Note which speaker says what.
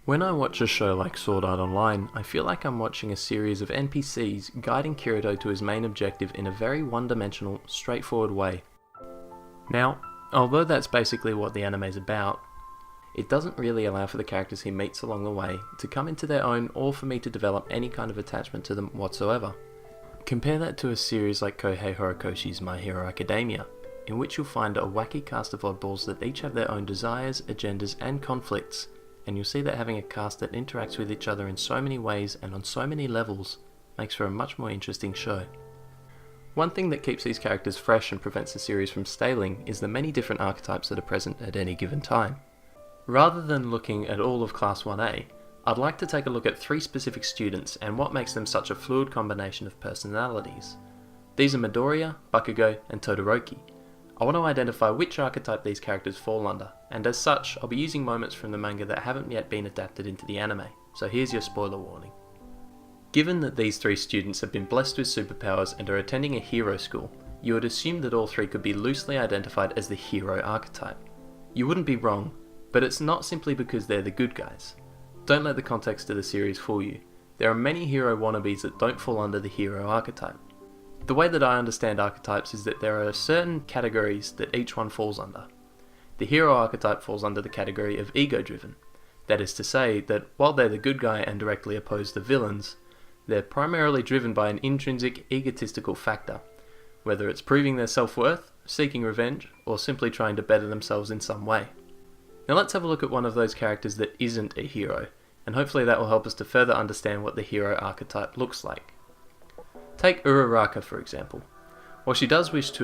Speaker 1: When I watch a show like Sword Art Online, I feel like I'm watching a series of NPCs guiding Kirito to his main objective in a very one-dimensional, straightforward way. Now, although that's basically what the anime is about, it doesn't really allow for the characters he meets along the way to come into their own or for me to develop any kind of attachment to them whatsoever. Compare that to a series like Kohei Horikoshi's My Hero Academia, in which you'll find a wacky cast of oddballs that each have their own desires, agendas and conflicts, and you'll see that having a cast that interacts with each other in so many ways and on so many levels makes for a much more interesting show. One thing that keeps these characters fresh and prevents the series from staling is the many different archetypes that are present at any given time. Rather than looking at all of Class 1A, I'd like to take a look at 3 specific students and what makes them such a fluid combination of personalities. These are Midoriya, Bakugo and Todoroki. I want to identify which archetype these characters fall under, and as such, I'll be using moments from the manga that haven't yet been adapted into the anime, so here's your spoiler warning. Given that these 3 students have been blessed with superpowers and are attending a hero school, you would assume that all 3 could be loosely identified as the hero archetype. You wouldn't be wrong, but it's not simply because they're the good guys. Don't let the context of the series fool you. There are many hero wannabes that don't fall under the hero archetype. The way that I understand archetypes is that there are certain categories that each one falls under. The hero archetype falls under the category of ego-driven. That is to say that while they're the good guy and directly oppose the villains, they're primarily driven by an intrinsic egotistical factor, whether it's proving their self-worth, seeking revenge, or simply trying to better themselves in some way. Now let's have a look at one of those characters that isn't a hero, and hopefully that will help us to further understand what the hero archetype looks like. Take Uraraka for example. While she does wish to